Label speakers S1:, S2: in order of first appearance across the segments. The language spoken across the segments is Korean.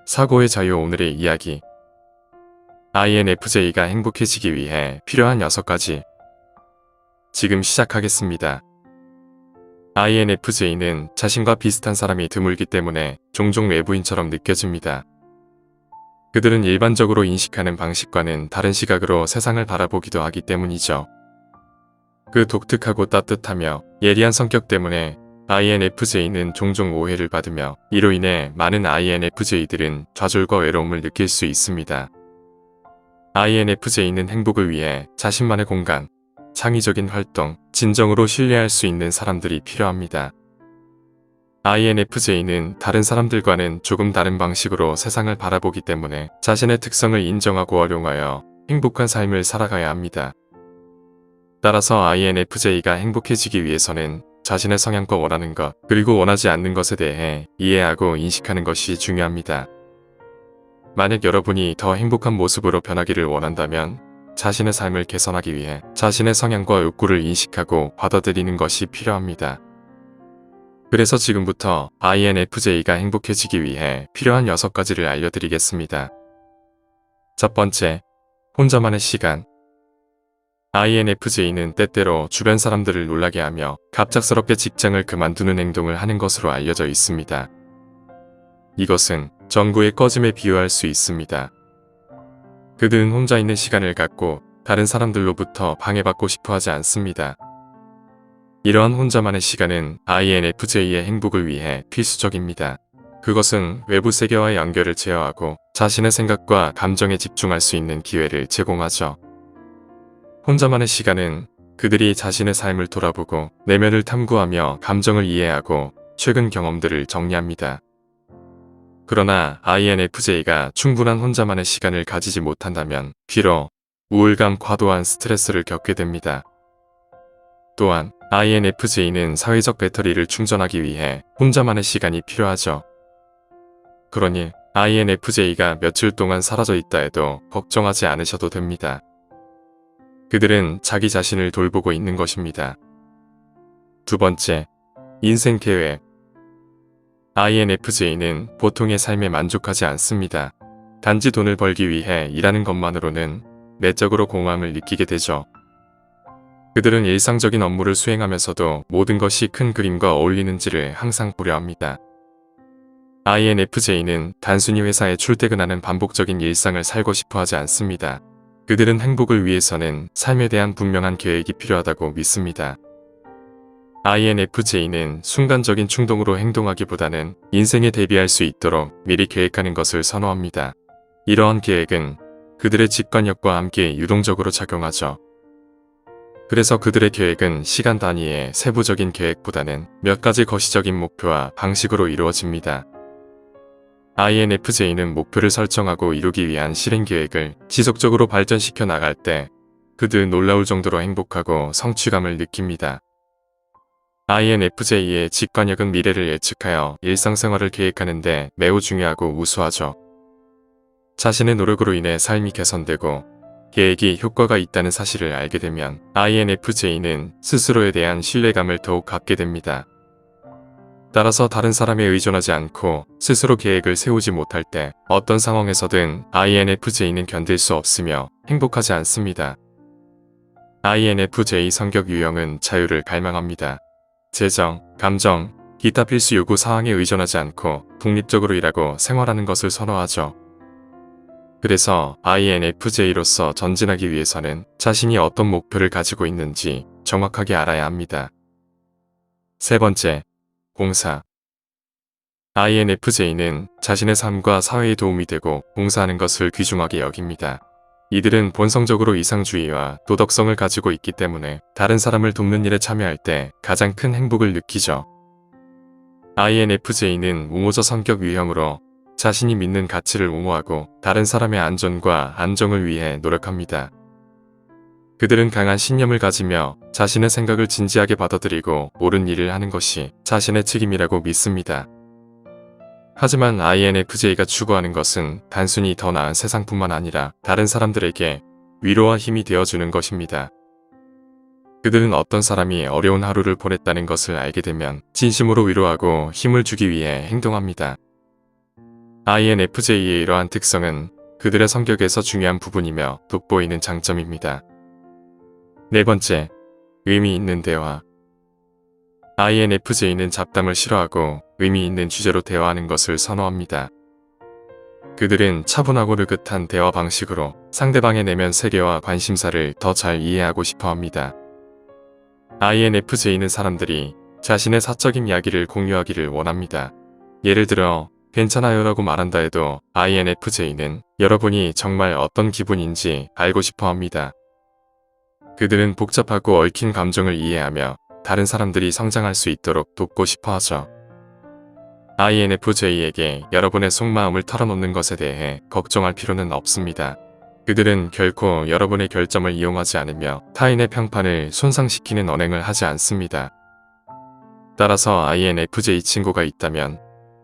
S1: 사고의 자유 오늘의 이야기. INFJ가 행복해지기 위해 필요한 6가지. 지금 시작하겠습니다. INFJ는 자신과 비슷한 사람이 드물기 때문에 종종 외부인처럼 느껴집니다. 그들은 일반적으로 인식하는 방식과는 다른 시각으로 세상을 바라보기도 하기 때문이죠. 그 독특하고 따뜻하며 예리한 성격 때문에 INFJ는 종종 오해를 받으며 이로 인해 많은 INFJ들은 좌절과 외로움을 느낄 수 있습니다. INFJ는 행복을 위해 자신만의 공간, 창의적인 활동, 진정으로 신뢰할 수 있는 사람들이 필요합니다. INFJ는 다른 사람들과는 조금 다른 방식으로 세상을 바라보기 때문에 자신의 특성을 인정하고 활용하여 행복한 삶을 살아가야 합니다. 따라서 INFJ가 행복해지기 위해서는 자신의 성향과 원하는 것, 그리고 원하지 않는 것에 대해 이해하고 인식하는 것이 중요합니다. 만약 여러분이 더 행복한 모습으로 변하기를 원한다면 자신의 삶을 개선하기 위해 자신의 성향과 욕구를 인식하고 받아들이는 것이 필요합니다. 그래서 지금부터 INFJ가 행복해지기 위해 필요한 6가지를 알려드리겠습니다. 첫 번째, 혼자만의 시간. INFJ는 때때로 주변 사람들을 놀라게 하며 갑작스럽게 직장을 그만두는 행동을 하는 것으로 알려져 있습니다. 이것은 전구의 꺼짐에 비유할 수 있습니다. 그들은 혼자 있는 시간을 갖고 다른 사람들로부터 방해받고 싶어 하지 않습니다. 이러한 혼자만의 시간은 INFJ의 행복을 위해 필수적입니다. 그것은 외부 세계와의 연결을 제어하고 자신의 생각과 감정에 집중할 수 있는 기회를 제공하죠. 혼자만의 시간은 그들이 자신의 삶을 돌아보고 내면을 탐구하며 감정을 이해하고 최근 경험들을 정리합니다. 그러나 INFJ가 충분한 혼자만의 시간을 가지지 못한다면 피로, 우울감, 과도한 스트레스를 겪게 됩니다. 또한 INFJ는 사회적 배터리를 충전하기 위해 혼자만의 시간이 필요하죠. 그러니 INFJ가 며칠 동안 사라져 있다 해도 걱정하지 않으셔도 됩니다. 그들은 자기 자신을 돌보고 있는 것입니다. 두 번째, 인생 계획. INFJ는 보통의 삶에 만족하지 않습니다. 단지 돈을 벌기 위해 일하는 것만으로는 내적으로 공허함을 느끼게 되죠. 그들은 일상적인 업무를 수행하면서도 모든 것이 큰 그림과 어울리는지를 항상 보려 합니다. INFJ는 단순히 회사에 출퇴근하는 반복적인 일상을 살고 싶어 하지 않습니다. 그들은 행복을 위해서는 삶에 대한 분명한 계획이 필요하다고 믿습니다. INFJ는 순간적인 충동으로 행동하기보다는 인생에 대비할 수 있도록 미리 계획하는 것을 선호합니다. 이러한 계획은 그들의 직관력과 함께 유동적으로 작용하죠. 그래서 그들의 계획은 시간 단위의 세부적인 계획보다는 몇 가지 거시적인 목표와 방식으로 이루어집니다. INFJ는 목표를 설정하고 이루기 위한 실행 계획을 지속적으로 발전시켜 나갈 때 그들 놀라울 정도로 행복하고 성취감을 느낍니다. INFJ의 직관력은 미래를 예측하여 일상생활을 계획하는 데 매우 중요하고 우수하죠. 자신의 노력으로 인해 삶이 개선되고 계획이 효과가 있다는 사실을 알게 되면 INFJ는 스스로에 대한 신뢰감을 더욱 갖게 됩니다. 따라서 다른 사람에 의존하지 않고 스스로 계획을 세우지 못할 때 어떤 상황에서든 INFJ는 견딜 수 없으며 행복하지 않습니다. INFJ 성격 유형은 자유를 갈망합니다. 재정, 감정, 기타 필수 요구 사항에 의존하지 않고 독립적으로 일하고 생활하는 것을 선호하죠. 그래서 INFJ로서 전진하기 위해서는 자신이 어떤 목표를 가지고 있는지 정확하게 알아야 합니다. 세 번째, 봉사. INFJ는 자신의 삶과 사회에 도움이 되고 봉사하는 것을 귀중하게 여깁니다. 이들은 본성적으로 이상주의와 도덕성을 가지고 있기 때문에 다른 사람을 돕는 일에 참여할 때 가장 큰 행복을 느끼죠. INFJ는 우모적 성격 유형으로 자신이 믿는 가치를 옹호하고 다른 사람의 안전과 안정을 위해 노력합니다. 그들은 강한 신념을 가지며 자신의 생각을 진지하게 받아들이고 옳은 일을 하는 것이 자신의 책임이라고 믿습니다. 하지만 INFJ가 추구하는 것은 단순히 더 나은 세상뿐만 아니라 다른 사람들에게 위로와 힘이 되어주는 것입니다. 그들은 어떤 사람이 어려운 하루를 보냈다는 것을 알게 되면 진심으로 위로하고 힘을 주기 위해 행동합니다. INFJ의 이러한 특성은 그들의 성격에서 중요한 부분이며 돋보이는 장점입니다. 네 번째, 의미 있는 대화. INFJ는 잡담을 싫어하고 의미 있는 주제로 대화하는 것을 선호합니다. 그들은 차분하고 느긋한 대화 방식으로 상대방의 내면 세계와 관심사를 더 잘 이해하고 싶어 합니다. INFJ는 사람들이 자신의 사적인 이야기를 공유하기를 원합니다. 예를 들어 괜찮아요 라고 말한다 해도 INFJ는 여러분이 정말 어떤 기분인지 알고 싶어 합니다. 그들은 복잡하고 얽힌 감정을 이해하며 다른 사람들이 성장할 수 있도록 돕고 싶어 하죠. INFJ에게 여러분의 속마음을 털어놓는 것에 대해 걱정할 필요는 없습니다. 그들은 결코 여러분의 결점을 이용하지 않으며 타인의 평판을 손상시키는 언행을 하지 않습니다. 따라서 INFJ 친구가 있다면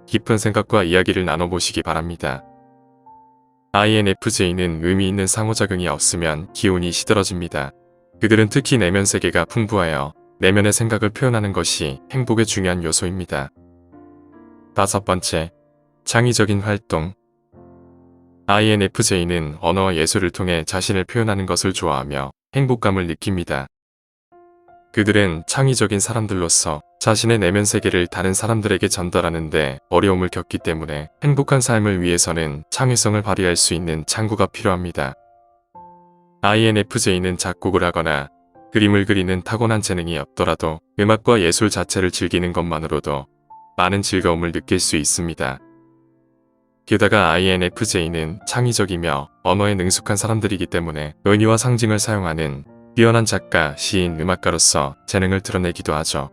S1: 깊은 생각과 이야기를 나눠보시기 바랍니다. INFJ는 의미 있는 상호작용이 없으면 기운이 시들어집니다. 그들은 특히 내면 세계가 풍부하여 내면의 생각을 표현하는 것이 행복의 중요한 요소입니다. 다섯 번째, 창의적인 활동. INFJ는 언어와 예술을 통해 자신을 표현하는 것을 좋아하며 행복감을 느낍니다. 그들은 창의적인 사람들로서 자신의 내면 세계를 다른 사람들에게 전달하는데 어려움을 겪기 때문에 행복한 삶을 위해서는 창의성을 발휘할 수 있는 창구가 필요합니다. INFJ는 작곡을 하거나 그림을 그리는 타고난 재능이 없더라도 음악과 예술 자체를 즐기는 것만으로도 많은 즐거움을 느낄 수 있습니다. 게다가 INFJ는 창의적이며 언어에 능숙한 사람들이기 때문에 은유와 상징을 사용하는 뛰어난 작가, 시인, 음악가로서 재능을 드러내기도 하죠.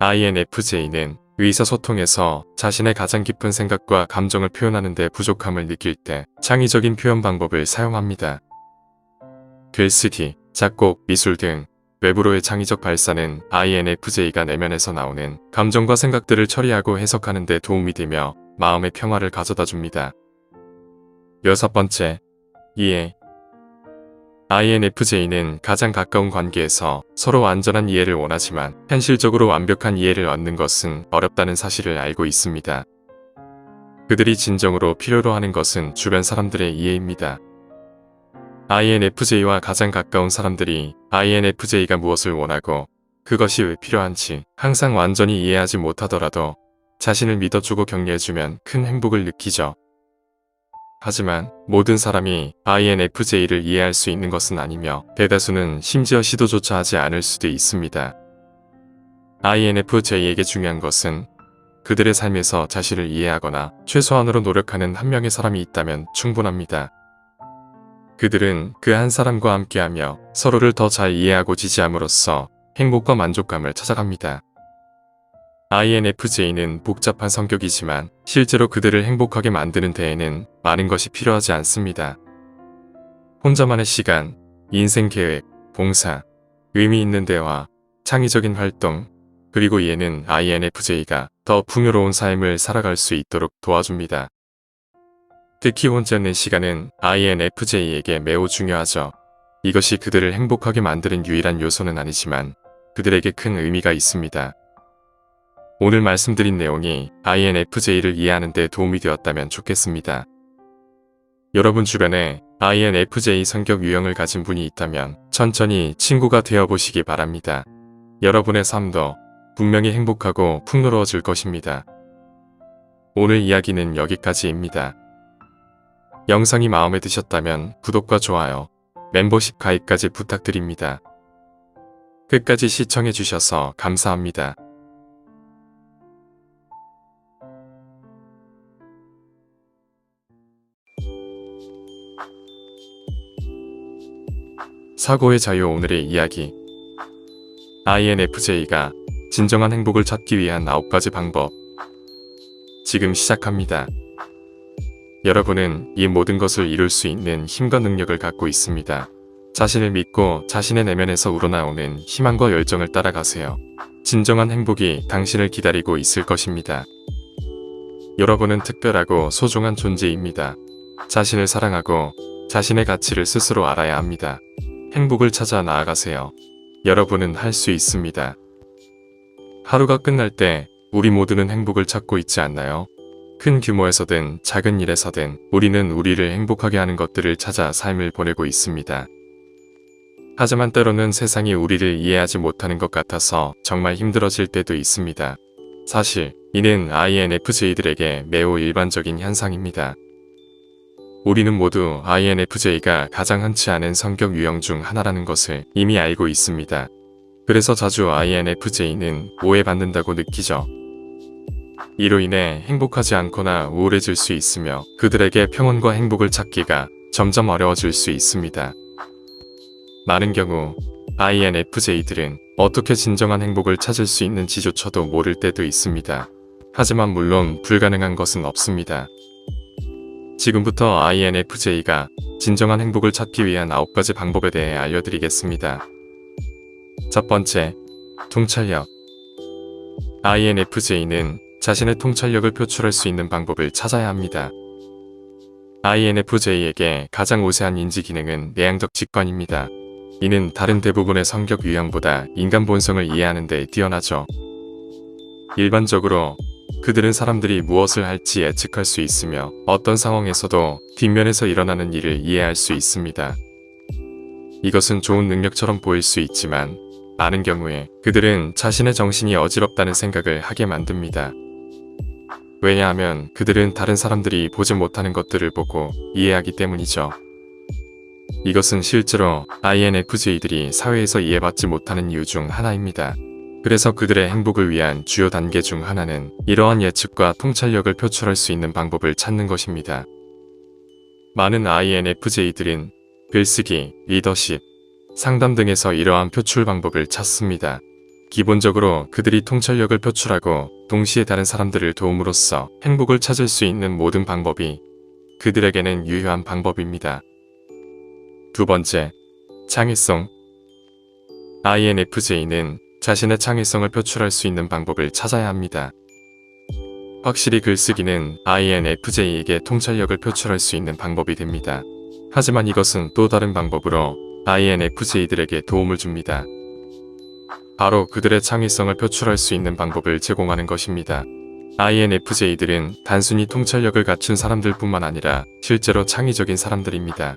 S1: INFJ는 의사소통에서 자신의 가장 깊은 생각과 감정을 표현하는 데 부족함을 느낄 때 창의적인 표현 방법을 사용합니다. 글쓰기, 작곡, 미술 등 외부로의 창의적 발사는 INFJ가 내면에서 나오는 감정과 생각들을 처리하고 해석하는 데 도움이 되며 마음의 평화를 가져다 줍니다. 여섯 번째, 이해. INFJ는 가장 가까운 관계에서 서로 완전한 이해를 원하지만 현실적으로 완벽한 이해를 얻는 것은 어렵다는 사실을 알고 있습니다. 그들이 진정으로 필요로 하는 것은 주변 사람들의 이해입니다. INFJ와 가장 가까운 사람들이 INFJ가 무엇을 원하고 그것이 왜 필요한지 항상 완전히 이해하지 못하더라도 자신을 믿어주고 격려해주면 큰 행복을 느끼죠. 하지만 모든 사람이 INFJ를 이해할 수 있는 것은 아니며 대다수는 심지어 시도조차 하지 않을 수도 있습니다. INFJ에게 중요한 것은 그들의 삶에서 자신을 이해하거나 최소한으로 노력하는 한 명의 사람이 있다면 충분합니다. 그들은 그 한 사람과 함께하며 서로를 더 잘 이해하고 지지함으로써 행복과 만족감을 찾아갑니다. INFJ는 복잡한 성격이지만 실제로 그들을 행복하게 만드는 데에는 많은 것이 필요하지 않습니다. 혼자만의 시간, 인생 계획, 봉사, 의미 있는 대화, 창의적인 활동, 그리고 이해는 INFJ가 더 풍요로운 삶을 살아갈 수 있도록 도와줍니다. 특히 혼자 있는 시간은 INFJ에게 매우 중요하죠. 이것이 그들을 행복하게 만드는 유일한 요소는 아니지만 그들에게 큰 의미가 있습니다. 오늘 말씀드린 내용이 INFJ를 이해하는 데 도움이 되었다면 좋겠습니다. 여러분 주변에 INFJ 성격 유형을 가진 분이 있다면 천천히 친구가 되어보시기 바랍니다. 여러분의 삶도 분명히 행복하고 풍요로워질 것입니다. 오늘 이야기는 여기까지입니다. 영상이 마음에 드셨다면 구독과 좋아요, 멤버십 가입까지 부탁드립니다. 끝까지 시청해주셔서 감사합니다. 사고의 자유. 오늘의 이야기. INFJ가 진정한 행복을 찾기 위한 9가지 방법. 지금 시작합니다. 여러분은 이 모든 것을 이룰 수 있는 힘과 능력을 갖고 있습니다. 자신을 믿고 자신의 내면에서 우러나오는 희망과 열정을 따라가세요. 진정한 행복이 당신을 기다리고 있을 것입니다. 여러분은 특별하고 소중한 존재입니다. 자신을 사랑하고 자신의 가치를 스스로 알아야 합니다. 행복을 찾아 나아가세요. 여러분은 할 수 있습니다. 하루가 끝날 때 우리 모두는 행복을 찾고 있지 않나요? 큰 규모에서든 작은 일에서든 우리는 우리를 행복하게 하는 것들을 찾아 삶을 보내고 있습니다. 하지만 때로는 세상이 우리를 이해하지 못하는 것 같아서 정말 힘들어질 때도 있습니다. 사실 이는 INFJ들에게 매우 일반적인 현상입니다. 우리는 모두 INFJ가 가장 흔치 않은 성격 유형 중 하나라는 것을 이미 알고 있습니다. 그래서 자주 INFJ는 오해받는다고 느끼죠. 이로 인해 행복하지 않거나 우울해질 수 있으며 그들에게 평온과 행복을 찾기가 점점 어려워질 수 있습니다. 많은 경우 INFJ들은 어떻게 진정한 행복을 찾을 수 있는지조차도 모를 때도 있습니다. 하지만 물론 불가능한 것은 없습니다. 지금부터 INFJ가 진정한 행복을 찾기 위한 9가지 방법에 대해 알려드리겠습니다. 첫 번째, 통찰력. INFJ는 자신의 통찰력을 표출할 수 있는 방법을 찾아야 합니다. INFJ에게 가장 우세한 인지 기능은 내향적 직관입니다. 이는 다른 대부분의 성격 유형보다 인간 본성을 이해하는 데 뛰어나죠. 일반적으로 그들은 사람들이 무엇을 할지 예측할 수 있으며 어떤 상황에서도 뒷면에서 일어나는 일을 이해할 수 있습니다. 이것은 좋은 능력처럼 보일 수 있지만 많은 경우에 그들은 자신의 정신이 어지럽다는 생각을 하게 만듭니다. 왜냐하면 그들은 다른 사람들이 보지 못하는 것들을 보고 이해하기 때문이죠. 이것은 실제로 INFJ들이 사회에서 이해받지 못하는 이유 중 하나입니다. 그래서 그들의 행복을 위한 주요 단계 중 하나는 이러한 예측과 통찰력을 표출할 수 있는 방법을 찾는 것입니다. 많은 INFJ들은 글쓰기, 리더십, 상담 등에서 이러한 표출 방법을 찾습니다. 기본적으로 그들이 통찰력을 표출하고 동시에 다른 사람들을 도움으로써 행복을 찾을 수 있는 모든 방법이 그들에게는 유효한 방법입니다. 두 번째, 창의성. INFJ는 자신의 창의성을 표출할 수 있는 방법을 찾아야 합니다. 확실히 글쓰기는 INFJ에게 통찰력을 표출할 수 있는 방법이 됩니다. 하지만 이것은 또 다른 방법으로 INFJ들에게 도움을 줍니다. 바로 그들의 창의성을 표출할 수 있는 방법을 제공하는 것입니다. INFJ들은 단순히 통찰력을 갖춘 사람들뿐만 아니라 실제로 창의적인 사람들입니다.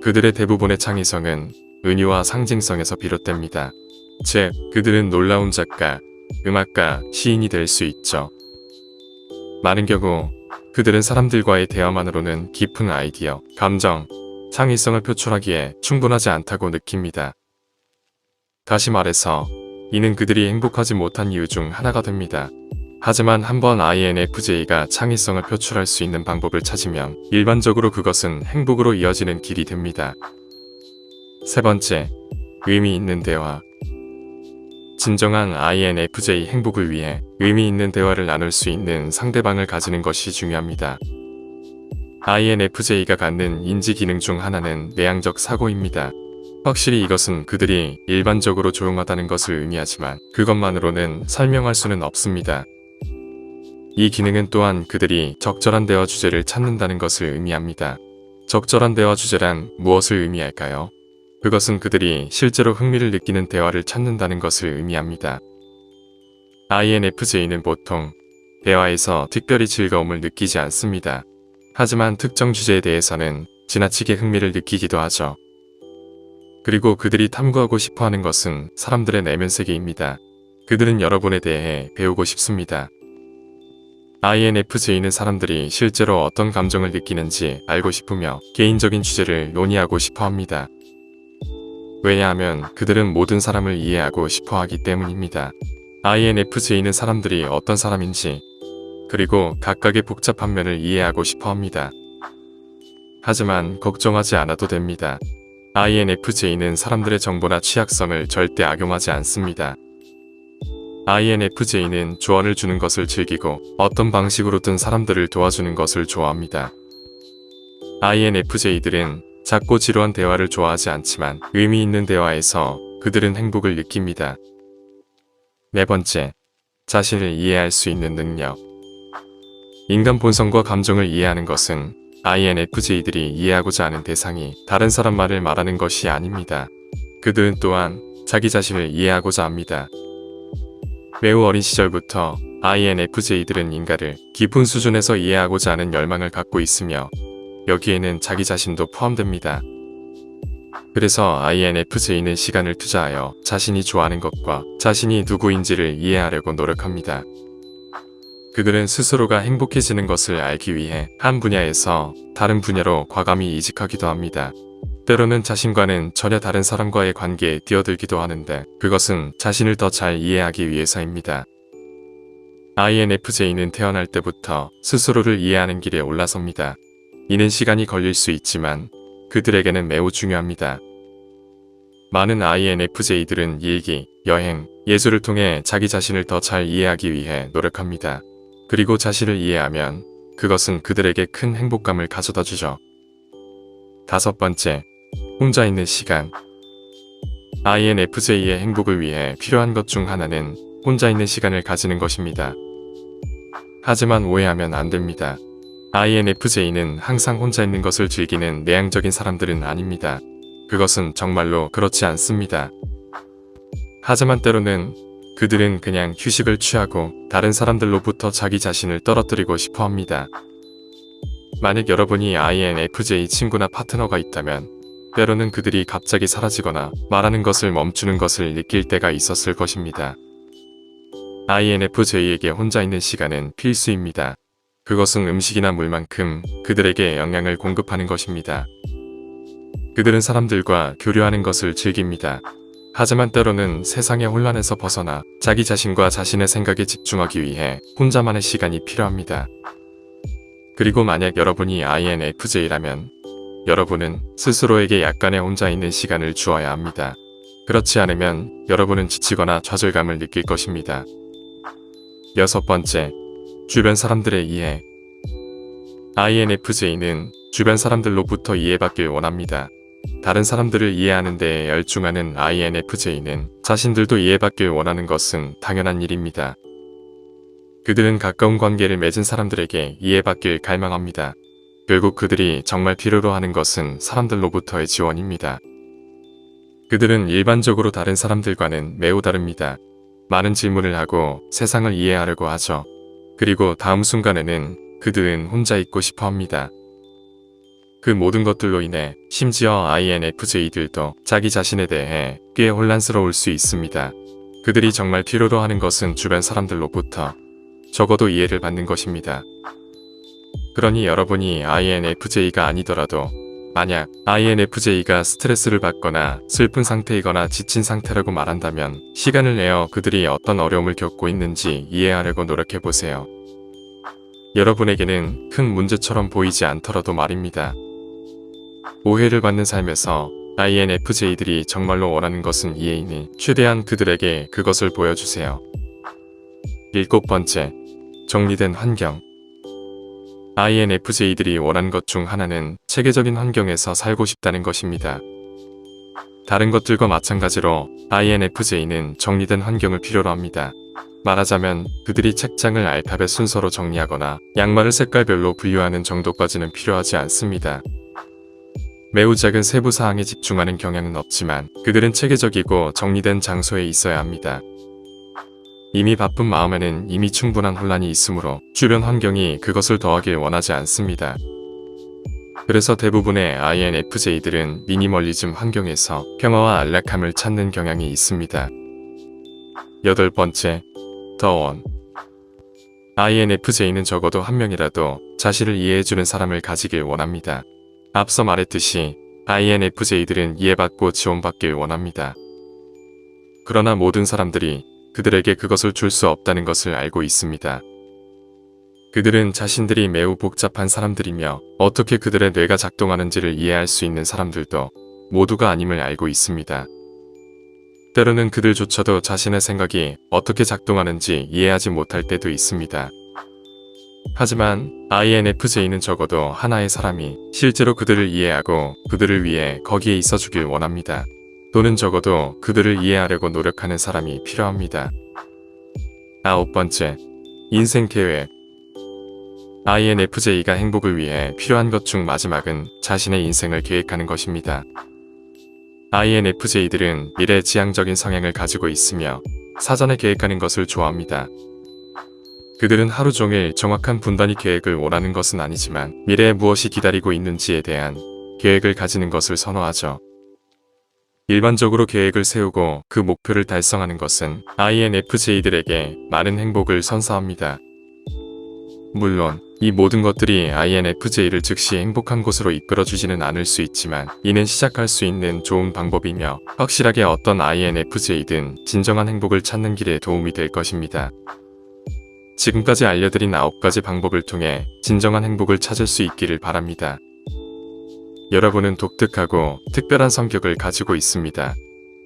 S1: 그들의 대부분의 창의성은 은유와 상징성에서 비롯됩니다. 즉, 그들은 놀라운 작가, 음악가, 시인이 될 수 있죠. 많은 경우 그들은 사람들과의 대화만으로는 깊은 아이디어, 감정, 창의성을 표출하기에 충분하지 않다고 느낍니다. 다시 말해서 이는 그들이 행복하지 못한 이유 중 하나가 됩니다. 하지만 한번 INFJ가 창의성을 표출할 수 있는 방법을 찾으면 일반적으로 그것은 행복으로 이어지는 길이 됩니다. 세 번째, 의미 있는 대화. 진정한 INFJ 행복을 위해 의미 있는 대화를 나눌 수 있는 상대방을 가지는 것이 중요합니다. INFJ가 갖는 인지 기능 중 하나는 내향적 사고입니다. 확실히 이것은 그들이 일반적으로 조용하다는 것을 의미하지만 그것만으로는 설명할 수는 없습니다. 이 기능은 또한 그들이 적절한 대화 주제를 찾는다는 것을 의미합니다. 적절한 대화 주제란 무엇을 의미할까요? 그것은 그들이 실제로 흥미를 느끼는 대화를 찾는다는 것을 의미합니다. INFJ는 보통 대화에서 특별히 즐거움을 느끼지 않습니다. 하지만 특정 주제에 대해서는 지나치게 흥미를 느끼기도 하죠. 그리고 그들이 탐구하고 싶어하는 것은 사람들의 내면 세계입니다. 그들은 여러분에 대해 배우고 싶습니다. INFJ는 사람들이 실제로 어떤 감정을 느끼는지 알고 싶으며 개인적인 주제를 논의하고 싶어 합니다. 왜냐하면 그들은 모든 사람을 이해하고 싶어 하기 때문입니다. INFJ는 사람들이 어떤 사람인지 그리고 각각의 복잡한 면을 이해하고 싶어 합니다. 하지만 걱정하지 않아도 됩니다. INFJ는 사람들의 정보나 취약성을 절대 악용하지 않습니다. INFJ는 조언을 주는 것을 즐기고 어떤 방식으로든 사람들을 도와주는 것을 좋아합니다. INFJ들은 작고 지루한 대화를 좋아하지 않지만 의미 있는 대화에서 그들은 행복을 느낍니다. 네 번째, 자신을 이해할 수 있는 능력. 인간 본성과 감정을 이해하는 것은 INFJ들이 이해하고자 하는 대상이 다른 사람 말을 말하는 것이 아닙니다. 그들은 또한 자기 자신을 이해하고자 합니다. 매우 어린 시절부터 INFJ들은 인간을 깊은 수준에서 이해하고자 하는 열망을 갖고 있으며 여기에는 자기 자신도 포함됩니다. 그래서 INFJ는 시간을 투자하여 자신이 좋아하는 것과 자신이 누구인지를 이해하려고 노력합니다. 그들은 스스로가 행복해지는 것을 알기 위해 한 분야에서 다른 분야로 과감히 이직하기도 합니다. 때로는 자신과는 전혀 다른 사람과의 관계에 뛰어들기도 하는데 그것은 자신을 더 잘 이해하기 위해서입니다. INFJ는 태어날 때부터 스스로를 이해하는 길에 올라섭니다. 이는 시간이 걸릴 수 있지만 그들에게는 매우 중요합니다. 많은 INFJ들은 일기, 여행, 예술을 통해 자기 자신을 더 잘 이해하기 위해 노력합니다. 그리고 자신을 이해하면 그것은 그들에게 큰 행복감을 가져다 주죠. 5번째, 혼자 있는 시간. INFJ의 행복을 위해 필요한 것 중 하나는 혼자 있는 시간을 가지는 것입니다. 하지만 오해하면 안 됩니다. INFJ는 항상 혼자 있는 것을 즐기는 내향적인 사람들은 아닙니다. 그것은 정말로 그렇지 않습니다. 하지만 때로는 그들은 그냥 휴식을 취하고 다른 사람들로부터 자기 자신을 떨어뜨리고 싶어 합니다. 만약 여러분이 INFJ 친구나 파트너가 있다면 때로는 그들이 갑자기 사라지거나 말하는 것을 멈추는 것을 느낄 때가 있었을 것입니다. INFJ에게 혼자 있는 시간은 필수입니다. 그것은 음식이나 물만큼 그들에게 영양을 공급하는 것입니다. 그들은 사람들과 교류하는 것을 즐깁니다. 하지만 때로는 세상의 혼란에서 벗어나 자기 자신과 자신의 생각에 집중하기 위해 혼자만의 시간이 필요합니다. 그리고 만약 여러분이 INFJ라면 여러분은 스스로에게 약간의 혼자 있는 시간을 주어야 합니다. 그렇지 않으면 여러분은 지치거나 좌절감을 느낄 것입니다. 6번째, 주변 사람들의 이해. INFJ는 주변 사람들로부터 이해받길 원합니다. 다른 사람들을 이해하는 데에 열중하는 INFJ는 자신들도 이해받길 원하는 것은 당연한 일입니다. 그들은 가까운 관계를 맺은 사람들에게 이해받길 갈망합니다. 결국 그들이 정말 필요로 하는 것은 사람들로부터의 지원입니다. 그들은 일반적으로 다른 사람들과는 매우 다릅니다. 많은 질문을 하고 세상을 이해하려고 하죠. 그리고 다음 순간에는 그들은 혼자 있고 싶어 합니다. 그 모든 것들로 인해 심지어 INFJ들도 자기 자신에 대해 꽤 혼란스러울 수 있습니다. 그들이 정말 필요로 하는 것은 주변 사람들로부터 적어도 이해를 받는 것입니다. 그러니 여러분이 INFJ가 아니더라도 만약 INFJ가 스트레스를 받거나 슬픈 상태이거나 지친 상태라고 말한다면 시간을 내어 그들이 어떤 어려움을 겪고 있는지 이해하려고 노력해보세요. 여러분에게는 큰 문제처럼 보이지 않더라도 말입니다. 오해를 받는 삶에서 INFJ들이 정말로 원하는 것은 이해이니 최대한 그들에게 그것을 보여주세요. 7번째, 정리된 환경. INFJ들이 원하는 것 중 하나는 체계적인 환경에서 살고 싶다는 것입니다. 다른 것들과 마찬가지로 INFJ는 정리된 환경을 필요로 합니다. 말하자면 그들이 책장을 알파벳 순서로 정리하거나 양말을 색깔별로 분류하는 정도까지는 필요하지 않습니다. 매우 작은 세부 사항에 집중하는 경향은 없지만 그들은 체계적이고 정리된 장소에 있어야 합니다. 이미 바쁜 마음에는 이미 충분한 혼란이 있으므로 주변 환경이 그것을 더하길 원하지 않습니다. 그래서 대부분의 INFJ들은 미니멀리즘 환경에서 평화와 안락함을 찾는 경향이 있습니다. 8번째, 더원. INFJ는 적어도 한 명이라도 자신을 이해해주는 사람을 가지길 원합니다. 앞서 말했듯이 INFJ들은 이해받고 지원받길 원합니다. 그러나 모든 사람들이 그들에게 그것을 줄 수 없다는 것을 알고 있습니다. 그들은 자신들이 매우 복잡한 사람들이며 어떻게 그들의 뇌가 작동하는지를 이해할 수 있는 사람들도 모두가 아님을 알고 있습니다. 때로는 그들조차도 자신의 생각이 어떻게 작동하는지 이해하지 못할 때도 있습니다. 하지만 INFJ는 적어도 하나의 사람이 실제로 그들을 이해하고 그들을 위해 거기에 있어주길 원합니다. 또는 적어도 그들을 이해하려고 노력하는 사람이 필요합니다. 9번째, 인생 계획. INFJ가 행복을 위해 필요한 것 중 마지막은 자신의 인생을 계획하는 것입니다. INFJ들은 미래지향적인 성향을 가지고 있으며 사전에 계획하는 것을 좋아합니다. 그들은 하루 종일 정확한 분단위 계획을 원하는 것은 아니지만 미래에 무엇이 기다리고 있는지에 대한 계획을 가지는 것을 선호하죠. 일반적으로 계획을 세우고 그 목표를 달성하는 것은 INFJ들에게 많은 행복을 선사합니다. 물론 이 모든 것들이 INFJ를 즉시 행복한 곳으로 이끌어주지는 않을 수 있지만 이는 시작할 수 있는 좋은 방법이며 확실하게 어떤 INFJ든 진정한 행복을 찾는 길에 도움이 될 것입니다. 지금까지 알려드린 9가지 방법을 통해 진정한 행복을 찾을 수 있기를 바랍니다. 여러분은 독특하고 특별한 성격을 가지고 있습니다.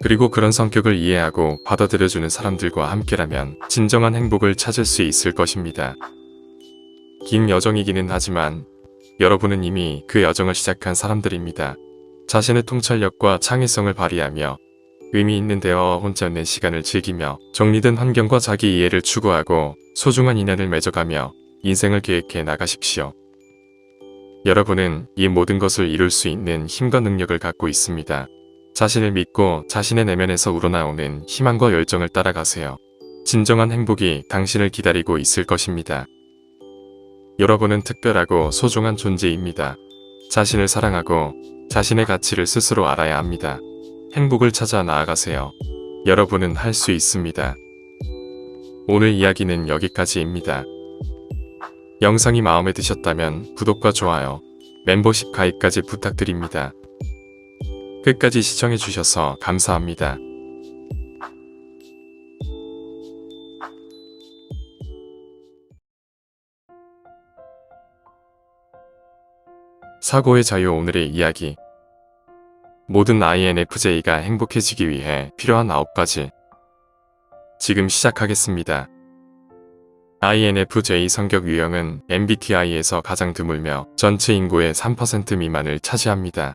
S1: 그리고 그런 성격을 이해하고 받아들여주는 사람들과 함께라면 진정한 행복을 찾을 수 있을 것입니다. 긴 여정이기는 하지만 여러분은 이미 그 여정을 시작한 사람들입니다. 자신의 통찰력과 창의성을 발휘하며 의미 있는 대화와 혼자 있는 시간을 즐기며 정리된 환경과 자기 이해를 추구하고 소중한 인연을 맺어가며 인생을 계획해 나가십시오. 여러분은 이 모든 것을 이룰 수 있는 힘과 능력을 갖고 있습니다. 자신을 믿고 자신의 내면에서 우러나오는 희망과 열정을 따라가세요. 진정한 행복이 당신을 기다리고 있을 것입니다. 여러분은 특별하고 소중한 존재입니다. 자신을 사랑하고 자신의 가치를 스스로 알아야 합니다. 행복을 찾아 나아가세요. 여러분은 할 수 있습니다. 오늘 이야기는 여기까지입니다. 영상이 마음에 드셨다면 구독과 좋아요, 멤버십 가입까지 부탁드립니다. 끝까지 시청해주셔서 감사합니다. 사고의 자유. 오늘의 이야기. 모든 INFJ가 행복해지기 위해 필요한 9가지. 지금 시작하겠습니다. INFJ 성격 유형은 MBTI에서 가장 드물며 전체 인구의 3% 미만을 차지합니다.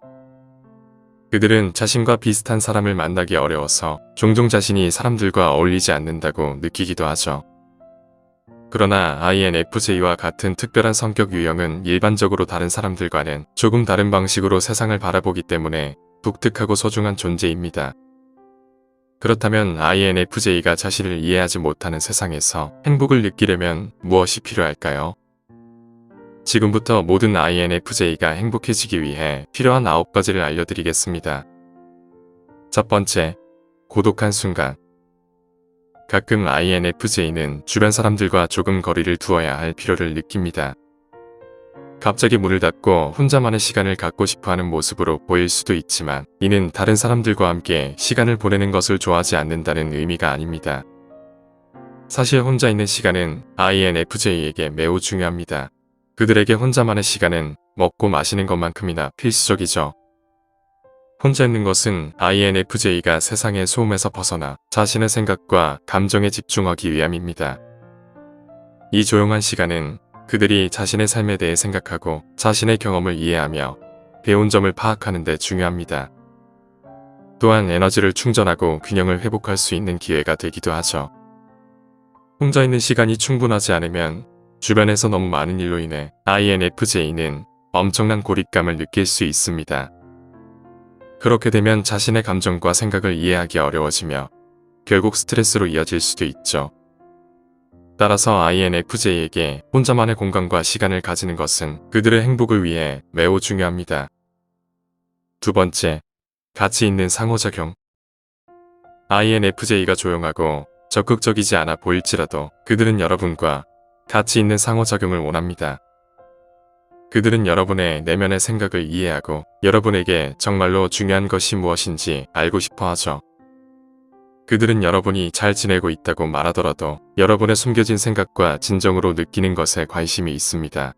S1: 그들은 자신과 비슷한 사람을 만나기 어려워서 종종 자신이 사람들과 어울리지 않는다고 느끼기도 하죠. 그러나 INFJ와 같은 특별한 성격 유형은 일반적으로 다른 사람들과는 조금 다른 방식으로 세상을 바라보기 때문에 독특하고 소중한 존재입니다. 그렇다면 INFJ가 자신을 이해하지 못하는 세상에서 행복을 느끼려면 무엇이 필요할까요? 지금부터 모든 INFJ가 행복해지기 위해 필요한 9가지를 알려드리겠습니다. 첫 번째, 고독한 순간. 가끔 INFJ는 주변 사람들과 조금 거리를 두어야 할 필요를 느낍니다. 갑자기 문을 닫고 혼자만의 시간을 갖고 싶어하는 모습으로 보일 수도 있지만 이는 다른 사람들과 함께 시간을 보내는 것을 좋아하지 않는다는 의미가 아닙니다. 사실 혼자 있는 시간은 INFJ에게 매우 중요합니다. 그들에게 혼자만의 시간은 먹고 마시는 것만큼이나 필수적이죠. 혼자 있는 것은 INFJ가 세상의 소음에서 벗어나 자신의 생각과 감정에 집중하기 위함입니다. 이 조용한 시간은 그들이 자신의 삶에 대해 생각하고 자신의 경험을 이해하며 배운 점을 파악하는 데 중요합니다. 또한 에너지를 충전하고 균형을 회복할 수 있는 기회가 되기도 하죠. 혼자 있는 시간이 충분하지 않으면 주변에서 너무 많은 일로 인해 INFJ는 엄청난 고립감을 느낄 수 있습니다. 그렇게 되면 자신의 감정과 생각을 이해하기 어려워지며 결국 스트레스로 이어질 수도 있죠. 따라서 INFJ에게 혼자만의 공간과 시간을 가지는 것은 그들의 행복을 위해 매우 중요합니다. 두 번째, 가치 있는 상호작용. INFJ가 조용하고 적극적이지 않아 보일지라도 그들은 여러분과 가치 있는 상호작용을 원합니다. 그들은 여러분의 내면의 생각을 이해하고 여러분에게 정말로 중요한 것이 무엇인지 알고 싶어 하죠. 그들은 여러분이 잘 지내고 있다고 말하더라도 여러분의 숨겨진 생각과 진정으로 느끼는 것에 관심이 있습니다.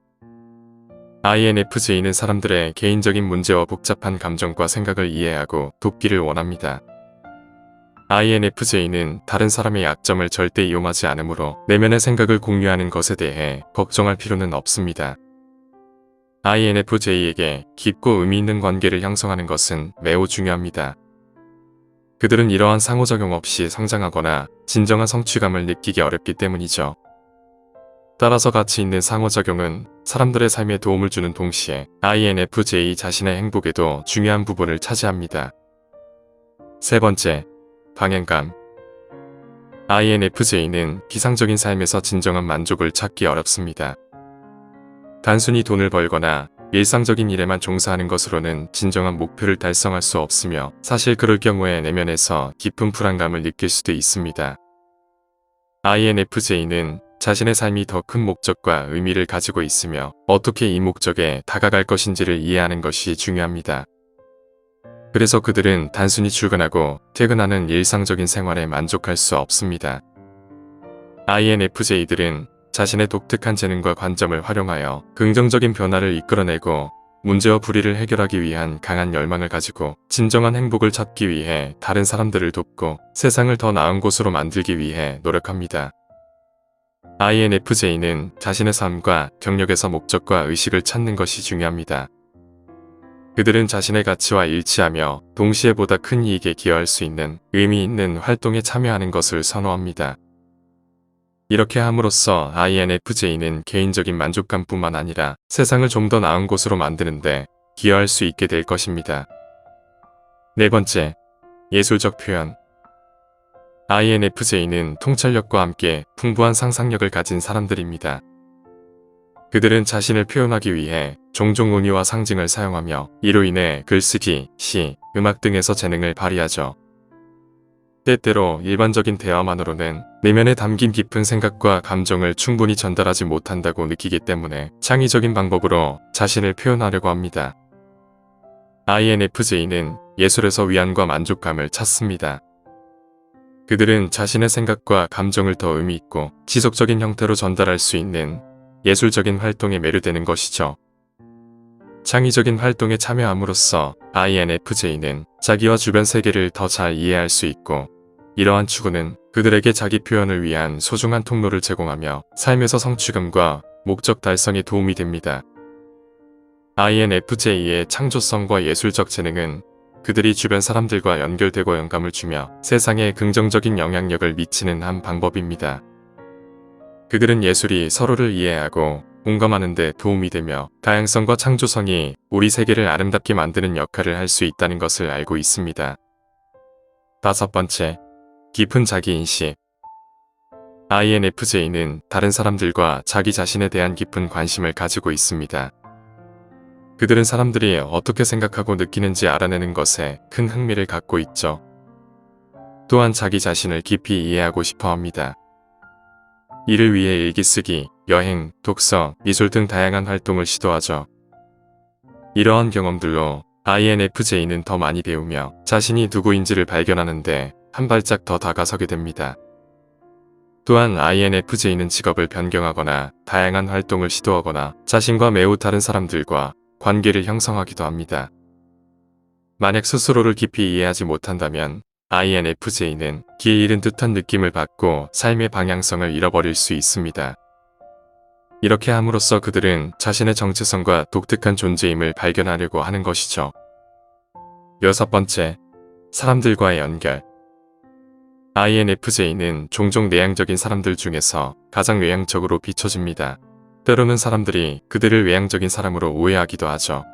S1: INFJ는 사람들의 개인적인 문제와 복잡한 감정과 생각을 이해하고 돕기를 원합니다. INFJ는 다른 사람의 약점을 절대 이용하지 않으므로 내면의 생각을 공유하는 것에 대해 걱정할 필요는 없습니다. INFJ에게 깊고 의미 있는 관계를 형성하는 것은 매우 중요합니다. 그들은 이러한 상호작용 없이 성장하거나 진정한 성취감을 느끼기 어렵기 때문이죠. 따라서 가치 있는 상호작용은 사람들의 삶에 도움을 주는 동시에 INFJ 자신의 행복에도 중요한 부분을 차지합니다. 세 번째, 방향감. INFJ는 기상적인 삶에서 진정한 만족을 찾기 어렵습니다. 단순히 돈을 벌거나 일상적인 일에만 종사하는 것으로는 진정한 목표를 달성할 수 없으며, 사실 그럴 경우에 내면에서 깊은 불안감을 느낄 수도 있습니다. INFJ는 자신의 삶이 더 큰 목적과 의미를 가지고 있으며, 어떻게 이 목적에 다가갈 것인지를 이해하는 것이 중요합니다. 그래서 그들은 단순히 출근하고 퇴근하는 일상적인 생활에 만족할 수 없습니다. INFJ들은 자신의 독특한 재능과 관점을 활용하여 긍정적인 변화를 이끌어내고, 문제와 불의를 해결하기 위한 강한 열망을 가지고 진정한 행복을 찾기 위해 다른 사람들을 돕고 세상을 더 나은 곳으로 만들기 위해 노력합니다. INFJ는 자신의 삶과 경력에서 목적과 의식을 찾는 것이 중요합니다. 그들은 자신의 가치와 일치하며 동시에 보다 큰 이익에 기여할 수 있는 의미 있는 활동에 참여하는 것을 선호합니다. 이렇게 함으로써 INFJ는 개인적인 만족감뿐만 아니라 세상을 좀 더 나은 곳으로 만드는데 기여할 수 있게 될 것입니다. 네 번째, 예술적 표현. INFJ는 통찰력과 함께 풍부한 상상력을 가진 사람들입니다. 그들은 자신을 표현하기 위해 종종 은유와 상징을 사용하며 이로 인해 글쓰기, 시, 음악 등에서 재능을 발휘하죠. 때때로 일반적인 대화만으로는 내면에 담긴 깊은 생각과 감정을 충분히 전달하지 못한다고 느끼기 때문에 창의적인 방법으로 자신을 표현하려고 합니다. INFJ는 예술에서 위안과 만족감을 찾습니다. 그들은 자신의 생각과 감정을 더 의미 있고 지속적인 형태로 전달할 수 있는 예술적인 활동에 매료되는 것이죠. 창의적인 활동에 참여함으로써 INFJ는 자기와 주변 세계를 더 잘 이해할 수 있고, 이러한 추구는 그들에게 자기 표현을 위한 소중한 통로를 제공하며 삶에서 성취감과 목적 달성에 도움이 됩니다. INFJ의 창조성과 예술적 재능은 그들이 주변 사람들과 연결되고 영감을 주며 세상에 긍정적인 영향력을 미치는 한 방법입니다. 그들은 예술이 서로를 이해하고 공감하는 데 도움이 되며 다양성과 창조성이 우리 세계를 아름답게 만드는 역할을 할 수 있다는 것을 알고 있습니다. 다섯 번째, 깊은 자기인식. INFJ는 다른 사람들과 자기 자신에 대한 깊은 관심을 가지고 있습니다. 그들은 사람들이 어떻게 생각하고 느끼는지 알아내는 것에 큰 흥미를 갖고 있죠. 또한 자기 자신을 깊이 이해하고 싶어 합니다. 이를 위해 일기 쓰기, 여행, 독서, 미술 등 다양한 활동을 시도하죠. 이러한 경험들로 INFJ는 더 많이 배우며 자신이 누구인지를 발견하는데 한 발짝 더 다가서게 됩니다. 또한 INFJ는 직업을 변경하거나 다양한 활동을 시도하거나 자신과 매우 다른 사람들과 관계를 형성하기도 합니다. 만약 스스로를 깊이 이해하지 못한다면 INFJ는 길 잃은 듯한 느낌을 받고 삶의 방향성을 잃어버릴 수 있습니다. 이렇게 함으로써 그들은 자신의 정체성과 독특한 존재임을 발견하려고 하는 것이죠. 여섯 번째, 사람들과의 연결. INFJ는 종종 내향적인 사람들 중에서 가장 외향적으로 비춰집니다. 때로는 사람들이 그들을 외향적인 사람으로 오해하기도 하죠.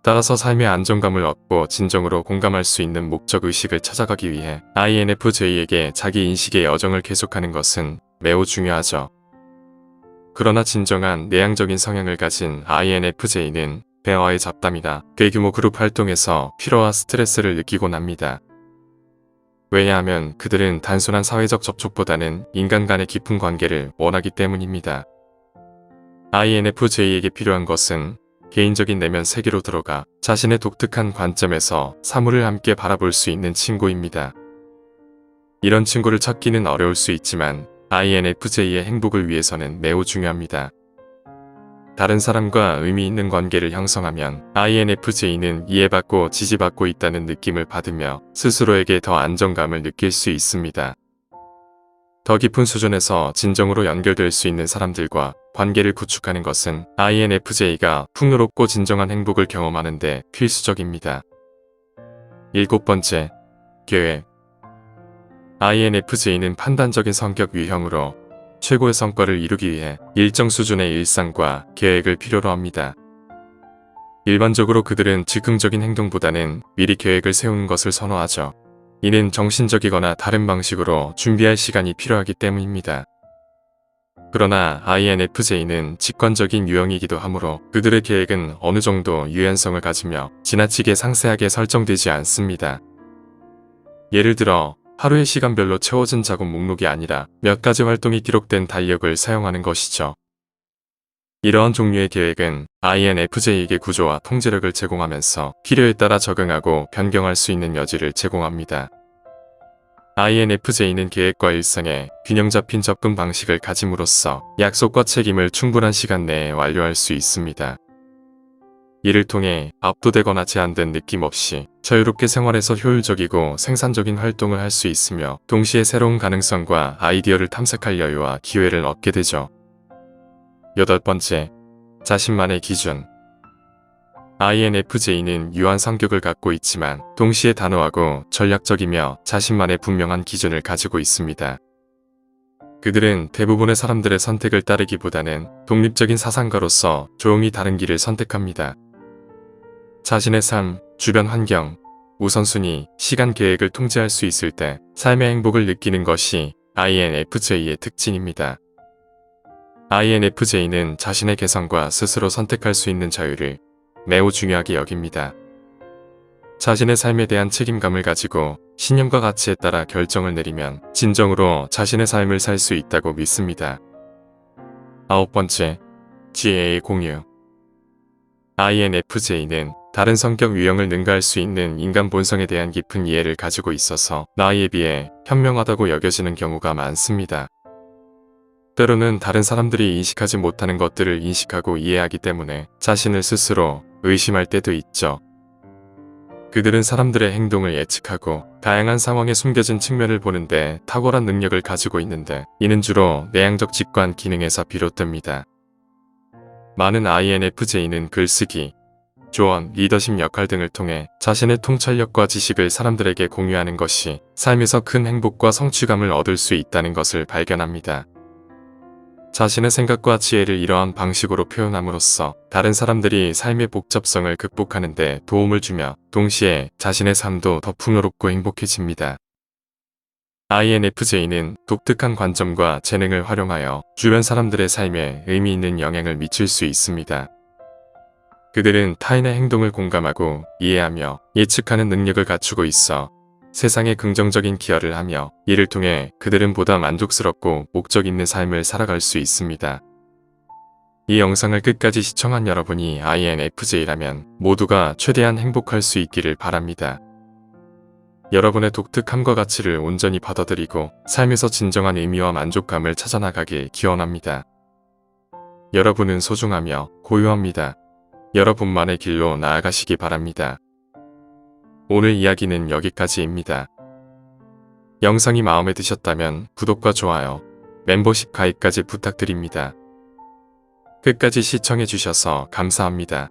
S1: 따라서 삶의 안정감을 얻고 진정으로 공감할 수 있는 목적의식을 찾아가기 위해 INFJ에게 자기 인식의 여정을 계속하는 것은 매우 중요하죠. 그러나 진정한 내향적인 성향을 가진 INFJ는 대화의 잡담이나 대규모 그룹 활동에서 피로와 스트레스를 느끼곤 합니다. 왜냐하면 그들은 단순한 사회적 접촉보다는 인간 간의 깊은 관계를 원하기 때문입니다. INFJ에게 필요한 것은 개인적인 내면 세계로 들어가 자신의 독특한 관점에서 사물을 함께 바라볼 수 있는 친구입니다. 이런 친구를 찾기는 어려울 수 있지만 INFJ의 행복을 위해서는 매우 중요합니다. 다른 사람과 의미 있는 관계를 형성하면 INFJ는 이해받고 지지받고 있다는 느낌을 받으며 스스로에게 더 안정감을 느낄 수 있습니다. 더 깊은 수준에서 진정으로 연결될 수 있는 사람들과 관계를 구축하는 것은 INFJ가 풍요롭고 진정한 행복을 경험하는 데 필수적입니다. 일곱 번째, 계획. INFJ는 판단적인 성격 유형으로 최고의 성과를 이루기 위해 일정 수준의 일상과 계획을 필요로 합니다. 일반적으로 그들은 즉흥적인 행동보다는 미리 계획을 세우는 것을 선호하죠. 이는 정신적이거나 다른 방식으로 준비할 시간이 필요하기 때문입니다. 그러나 INFJ는 직관적인 유형이기도 하므로 그들의 계획은 어느 정도 유연성을 가지며 지나치게 상세하게 설정되지 않습니다. 예를 들어 하루의 시간별로 채워진 작업 목록이 아니라 몇 가지 활동이 기록된 달력을 사용하는 것이죠. 이러한 종류의 계획은 INFJ에게 구조와 통제력을 제공하면서 필요에 따라 적응하고 변경할 수 있는 여지를 제공합니다. INFJ는 계획과 일상에 균형 잡힌 접근 방식을 가짐으로써 약속과 책임을 충분한 시간 내에 완료할 수 있습니다. 이를 통해 압도되거나 제한된 느낌 없이 자유롭게 생활해서 효율적이고 생산적인 활동을 할 수 있으며 동시에 새로운 가능성과 아이디어를 탐색할 여유와 기회를 얻게 되죠. 8번째, 자신만의 기준. INFJ는 유한 성격을 갖고 있지만 동시에 단호하고 전략적이며 자신만의 분명한 기준을 가지고 있습니다. 그들은 대부분의 사람들의 선택을 따르기보다는 독립적인 사상가로서 조용히 다른 길을 선택합니다. 자신의 삶, 주변 환경, 우선순위, 시간 계획을 통제할 수 있을 때 삶의 행복을 느끼는 것이 INFJ의 특징입니다. INFJ는 자신의 개성과 스스로 선택할 수 있는 자유를 매우 중요하게 여깁니다. 자신의 삶에 대한 책임감을 가지고 신념과 가치에 따라 결정을 내리면 진정으로 자신의 삶을 살 수 있다고 믿습니다. 9번째, 지혜의 공유. INFJ는 다른 성격 유형을 능가할 수 있는 인간 본성에 대한 깊은 이해를 가지고 있어서 나이에 비해 현명하다고 여겨지는 경우가 많습니다. 때로는 다른 사람들이 인식하지 못하는 것들을 인식하고 이해하기 때문에 자신을 스스로 의심할 때도 있죠. 그들은 사람들의 행동을 예측하고 다양한 상황에 숨겨진 측면을 보는데 탁월한 능력을 가지고 있는데 이는 주로 내향적 직관 기능에서 비롯됩니다. 많은 INFJ는 글쓰기, 조언, 리더십 역할 등을 통해 자신의 통찰력과 지식을 사람들에게 공유하는 것이 삶에서 큰 행복과 성취감을 얻을 수 있다는 것을 발견합니다. 자신의 생각과 지혜를 이러한 방식으로 표현함으로써 다른 사람들이 삶의 복잡성을 극복하는 데 도움을 주며 동시에 자신의 삶도 더 풍요롭고 행복해집니다. INFJ는 독특한 관점과 재능을 활용하여 주변 사람들의 삶에 의미 있는 영향을 미칠 수 있습니다. 그들은 타인의 행동을 공감하고 이해하며 예측하는 능력을 갖추고 있어 세상에 긍정적인 기여를 하며 이를 통해 그들은 보다 만족스럽고 목적 있는 삶을 살아갈 수 있습니다. 이 영상을 끝까지 시청한 여러분이 INFJ라면 모두가 최대한 행복할 수 있기를 바랍니다. 여러분의 독특함과 가치를 온전히 받아들이고 삶에서 진정한 의미와 만족감을 찾아나가길 기원합니다. 여러분은 소중하며 고유합니다. 여러분만의 길로 나아가시기 바랍니다. 오늘 이야기는 여기까지입니다. 영상이 마음에 드셨다면 구독과 좋아요, 멤버십 가입까지 부탁드립니다. 끝까지 시청해주셔서 감사합니다.